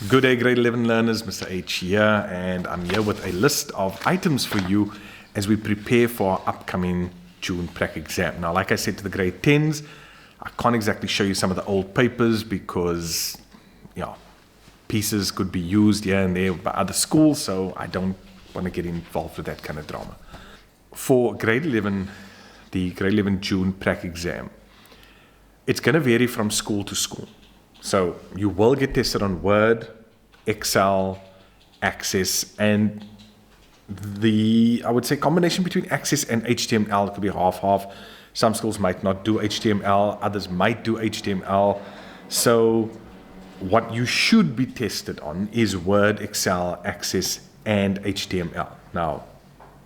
Good day, grade 11 learners, Mr. H here, and I'm here with a list of items for you as we prepare for our upcoming June prac exam. Now, like I said to the grade 10s, I can't exactly show you some of the old papers because, pieces could be used here and there by other schools, so I don't want to get involved with that kind of drama. For grade 11, the grade 11 June prac exam, it's going to vary from school to school. So you will get tested on Word, Excel, Access, and I would say combination between Access and HTML could be half-half. Some schools might not do HTML, others might do HTML. So what you should be tested on is Word, Excel, Access, and HTML. Now,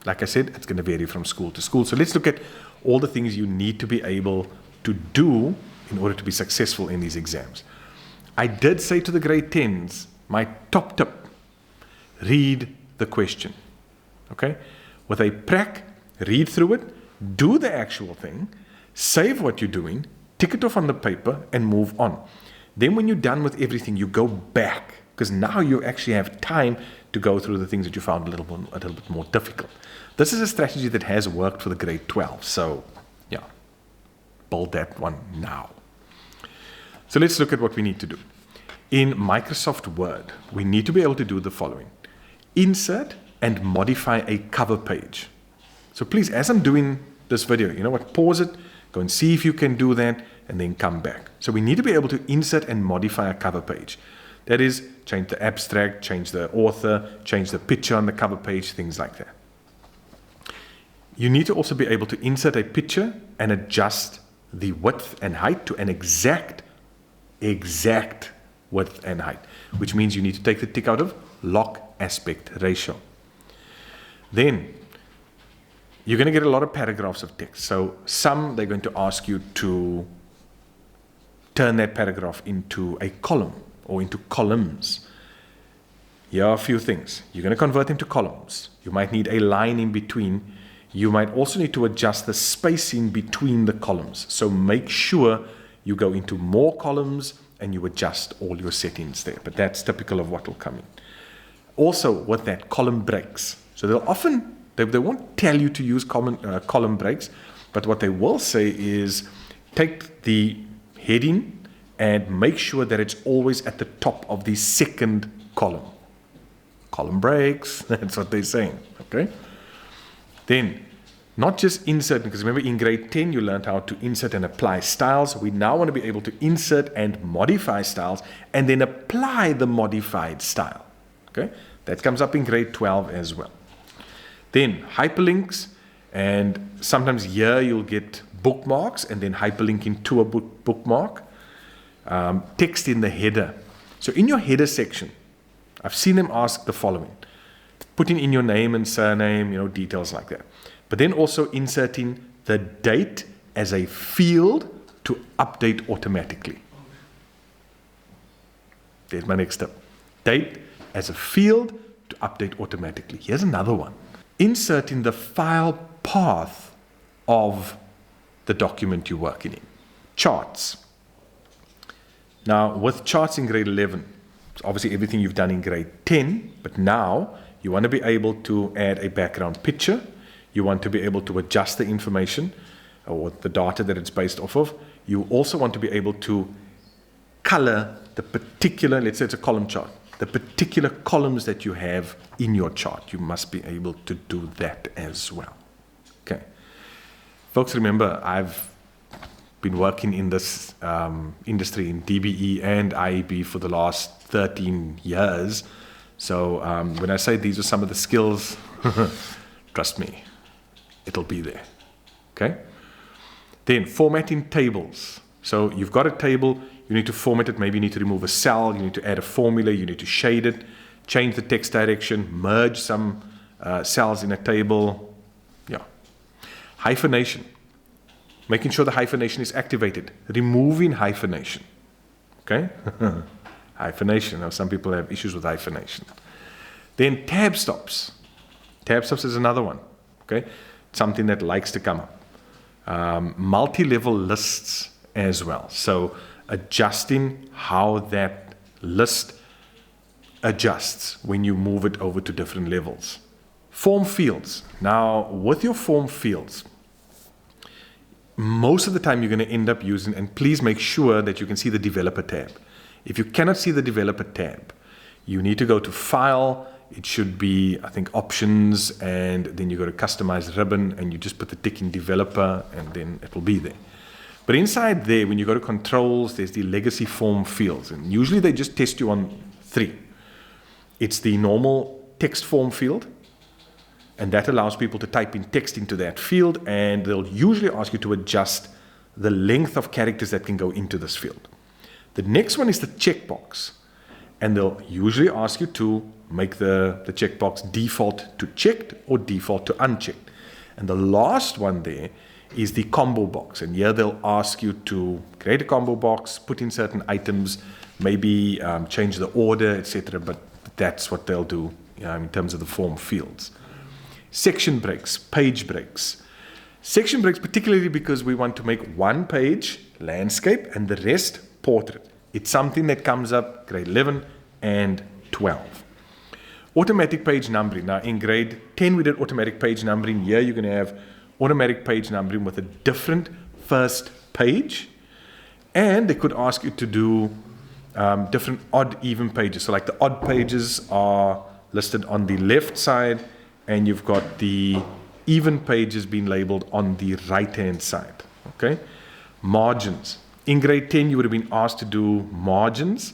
like I said, it's going to vary from school to school. So let's look at all the things you need to be able to do in order to be successful in these exams. I did say to the grade 10s, my top tip, read the question, okay? With a prac, read through it, do the actual thing, save what you're doing, tick it off on the paper, and move on. Then when you're done with everything, you go back, because now you actually have time to go through the things that you found a little bit more difficult. This is a strategy that has worked for the grade 12, so build that one now. So let's look at what we need to do. In Microsoft Word, we need to be able to do the following. Insert and modify a cover page. So please, as I'm doing this video, you know what, pause it, go and see if you can do that, and then come back. So we need to be able to insert and modify a cover page. That is, change the abstract, change the author, change the picture on the cover page, things like that. You need to also be able to insert a picture and adjust the width and height to an exact width and height, which means you need to take the tick out of lock aspect ratio. Then you're going to get a lot of paragraphs of text. So some they're going to ask you to turn that paragraph into a column or into columns. Here are a few things. You're going to convert them to columns. You might need a line in between. You might also need to adjust the spacing between the columns. So make sure you go into more columns and you adjust all your settings there. But that's typical of what will come in. Also with that, column breaks. So they won't tell you to use column breaks, but what they will say is take the heading and make sure that it's always at the top of the second column. Column breaks, that's what they're saying, okay? Then, not just insert, because remember in grade 10 you learned how to insert and apply styles. We now want to be able to insert and modify styles and then apply the modified style. Okay, that comes up in grade 12 as well. Then hyperlinks, and sometimes here you'll get bookmarks and then hyperlink into a bookmark. Text in the header. So in your header section, I've seen them ask the following. Putting in your name and surname, details like that. But then also inserting the date as a field to update automatically. There's my next step. Date as a field to update automatically. Here's another one. Inserting the file path of the document you're working in. Charts. Now, with charts in grade 11, it's obviously everything you've done in grade 10, but now you want to be able to add a background picture. You want to be able to adjust the information or the data that it's based off of. You also want to be able to color the particular, let's say it's a column chart, the particular columns that you have in your chart. You must be able to do that as well. Okay. Folks, remember, I've been working in this industry in DBE and IEB for the last 13 years. So when I say these are some of the skills, trust me, it'll be there. Okay? Then formatting tables. So you've got a table, you need to format it, maybe you need to remove a cell, you need to add a formula, you need to shade it, change the text direction, merge some cells in a table. Yeah. Hyphenation. Making sure the hyphenation is activated. Removing hyphenation. Okay? Hyphenation. Now some people have issues with hyphenation. Then tab stops. Tab stops is another one. Okay? Something that likes to come up. Multi-level lists as well. So adjusting how that list adjusts when you move it over to different levels. Form fields. Now, with your form fields, most of the time you're going to end up using, and please make sure that you can see the developer tab. If you cannot see the developer tab, you need to go to File. It should be, I think, Options, and then you go to Customize Ribbon, and you just put the tick in Developer, and then it will be there. But inside there, when you go to Controls, there's the Legacy Form Fields, and usually they just test you on 3. It's the normal text form field, and that allows people to type in text into that field, and they'll usually ask you to adjust the length of characters that can go into this field. The next one is the checkbox, and they'll usually ask you to make the checkbox default to checked or default to unchecked. And the last one there is the combo box, and here they'll ask you to create a combo box, put in certain items, maybe change the order, etc. But that's what they'll do in terms of the form fields. Section breaks, page breaks. Section breaks particularly because we want to make one page landscape and the rest portrait. It's something that comes up grade 11 and 12. Automatic page numbering. Now in grade 10 we did automatic page numbering. Here you're going to have automatic page numbering with a different first page, and they could ask you to do different odd even pages. So like the odd pages are listed on the left side, and you've got the even pages being labeled on the right hand side. Okay, margins. In grade 10 you would have been asked to do margins,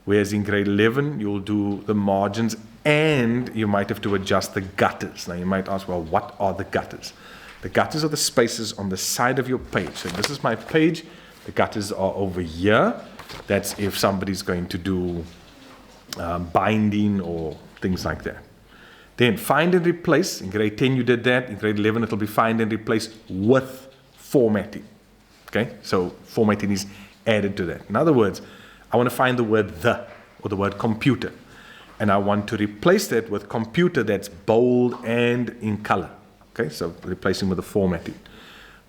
whereas in grade 11 you'll do the margins, and you might have to adjust the gutters. Now you might ask, well, what are the gutters? The gutters are the spaces on the side of your page. So this is my page. The gutters are over here. That's if somebody's going to do binding or things like that. Then find and replace. In grade 10 you did that. In grade 11 it'll be find and replace with formatting. Okay, so formatting is added to that. In other words, I want to find the word the or the word computer, and I want to replace that with computer that's bold and in color. Okay, so replacing with the formatting.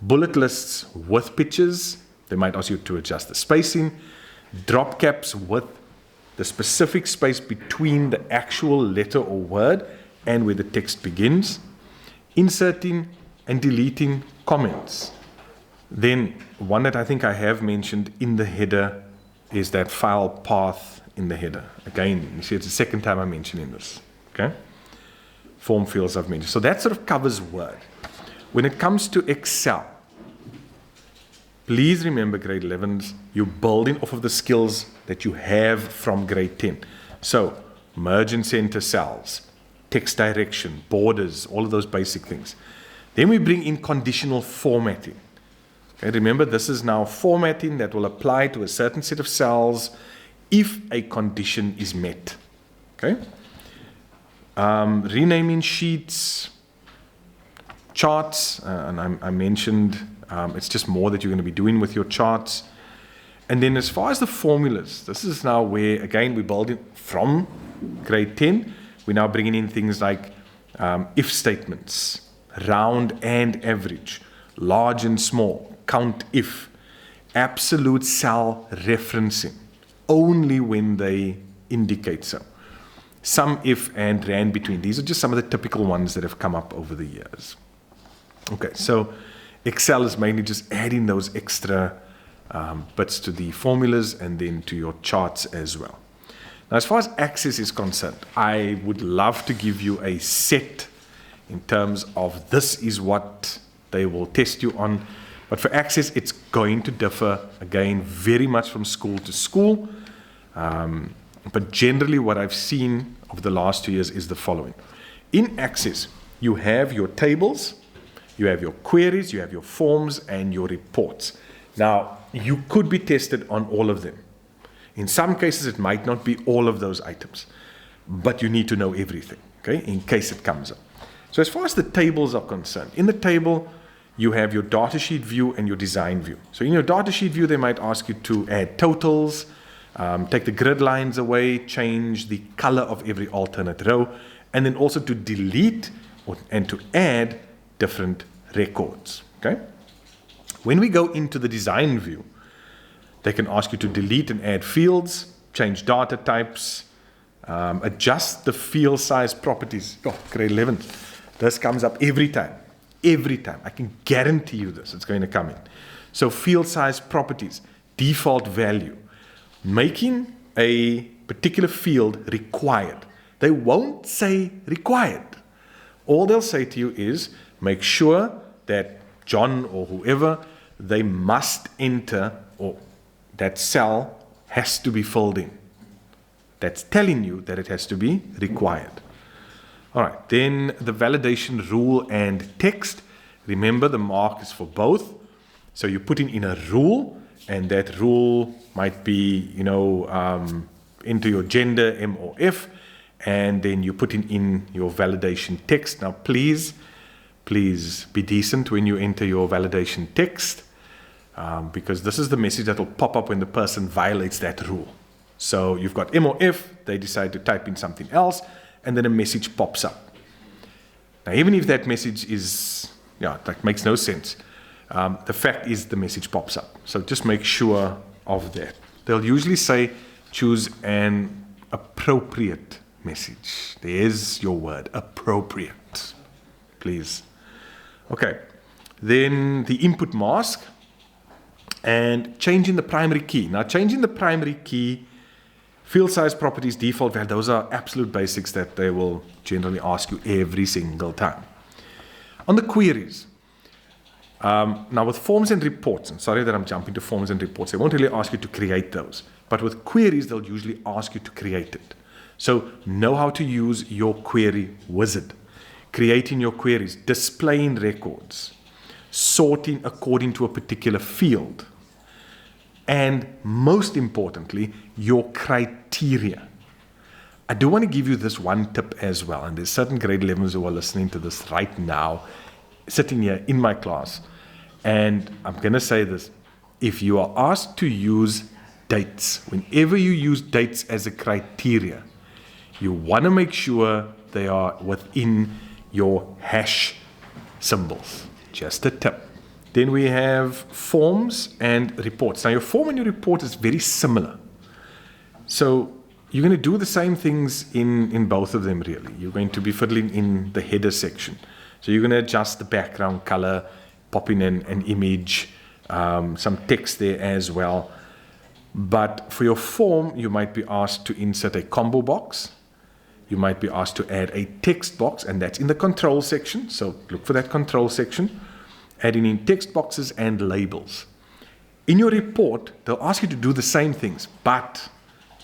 Bullet lists with pictures. They might ask you to adjust the spacing. Drop caps with the specific space between the actual letter or word and where the text begins. Inserting and deleting comments. Then one that I think I have mentioned in the header is that file path in the header. Again, you see it's the second time I'm mentioning this. Okay, form fields I've mentioned. So that sort of covers Word. When it comes to Excel, please remember grade 11s, you're building off of the skills that you have from grade 10. So merge and center cells, text direction, borders, all of those basic things. Then we bring in conditional formatting. Okay, remember, this is now formatting that will apply to a certain set of cells if a condition is met. Okay, renaming sheets, charts, and I mentioned it's just more that you're going to be doing with your charts. And then as far as the formulas, this is now where, again, we build it from grade 10. We're now bringing in things like if statements, round and average, large and small, count if, absolute cell referencing, only when they indicate so. Sum if and rand between. These are just some of the typical ones that have come up over the years. Okay, so Excel is mainly just adding those extra bits to the formulas and then to your charts as well. Now, as far as Access is concerned, I would love to give you a set in terms of this is what they will test you on. But for Access, it's going to differ, again, very much from school to school. But generally what I've seen over the last 2 years is the following. In Access, you have your tables, you have your queries, you have your forms, and your reports. Now, you could be tested on all of them. In some cases, it might not be all of those items, but you need to know everything, okay, in case it comes up. So as far as the tables are concerned, in the table, you have your datasheet view and your design view. So in your datasheet view, they might ask you to add totals, take the grid lines away, change the color of every alternate row, and then also to delete and to add different records. Okay. When we go into the design view, they can ask you to delete and add fields, change data types, Adjust the field size properties. Oh, grade 11. This comes up every time. Every time. I can guarantee you this. It's going to come in. So field size properties, default value. Making a particular field required. They won't say required. All they'll say to you is, make sure that John or whoever, they must enter, or that cell has to be filled in. That's telling you that it has to be required. All right, then the validation rule and text. Remember, the mark is for both. So you put in a rule, and that rule might be, into your gender, M or F, and then you put in your validation text. Now, please be decent when you enter your validation text, because this is the message that will pop up when the person violates that rule. So you've got M or F, they decide to type in something else, and then a message pops up. Now, even if that message is, makes no sense, the fact is the message pops up. So just make sure of that. They'll usually say, choose an appropriate message. There's your word, appropriate. Please. Okay. Then the input mask and changing the primary key. Now, changing the primary key, field size properties, default value, those are absolute basics that they will generally ask you every single time. On the queries, now with forms and reports, and sorry that I'm jumping to forms and reports, they won't really ask you to create those. But with queries, they'll usually ask you to create it. So know how to use your query wizard. Creating your queries, displaying records, sorting according to a particular field, and most importantly, your criteria. I do want to give you this one tip as well, and there's certain grade 11s who are listening to this right now, sitting here in my class, and I'm going to say this. If you are asked to use dates, whenever you use dates as a criteria, you want to make sure they are within your hash symbols. Just a tip. Then we have forms and reports. Now, your form and your report is very similar. So you're going to do the same things in both of them, really. You're going to be fiddling in the header section. So you're going to adjust the background color, pop in an image, some text there as well. But for your form, you might be asked to insert a combo box. You might be asked to add a text box, and that's in the control section. So look for that control section. Adding in text boxes and labels. In your report, they'll ask you to do the same things, but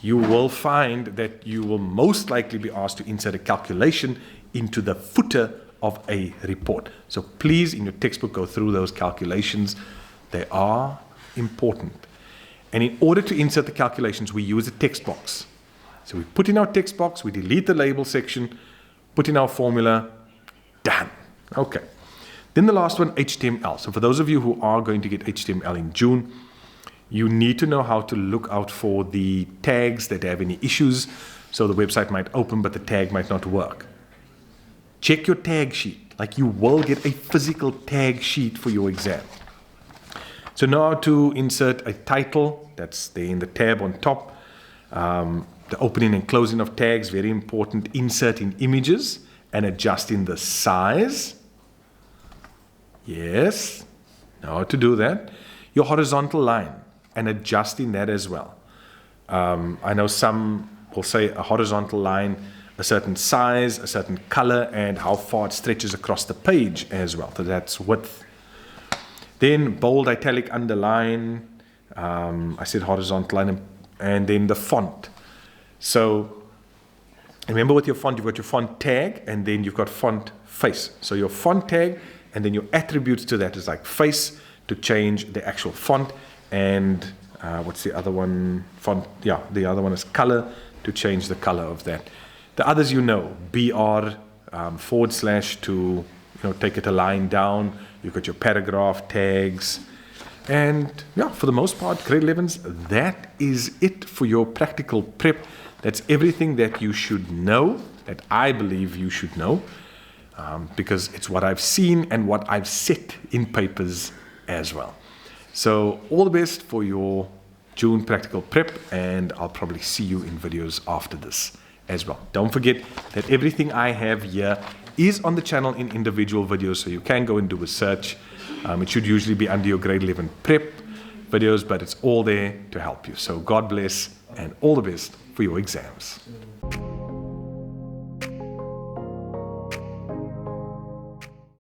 you will find that you will most likely be asked to insert a calculation into the footer of a report. So please, in your textbook, go through those calculations. They are important. And in order to insert the calculations, we use a text box. So we put in our text box, we delete the label section, put in our formula, done. Okay. Then the last one, HTML. So for those of you who are going to get HTML in June, you need to know how to look out for the tags that have any issues. So the website might open, but the tag might not work. Check your tag sheet. Like, you will get a physical tag sheet for your exam. So know how to insert a title. That's there in the tab on top. The opening and closing of tags, very important. Inserting images and adjusting the size. Yes, know how to do that. Your horizontal line and adjusting that as well. I know some will say a horizontal line, a certain size, a certain color, and how far it stretches across the page as well. So that's width. Then bold, italic, underline. I said horizontal line, and then the font. So remember, with your font, you've got your font tag, and then you've got font face. So your font tag, and then your attributes to that is like face to change the actual font, and what's the other one? Font. Yeah, the other one is color to change the color of that. The others, BR / to take it a line down. You've got your paragraph tags, and yeah, for the most part, grade 11s, that is it for your practical prep. That's everything that you should know, that I believe you should know. Because it's what I've seen and what I've set in papers as well. So all the best for your June practical prep, and I'll probably see you in videos after this. as well. Don't forget that everything I have here is on the channel in individual videos, so you can go and do a search. It should usually be under your grade 11 prep videos, but it's all there to help you. So God bless and all the best for your exams.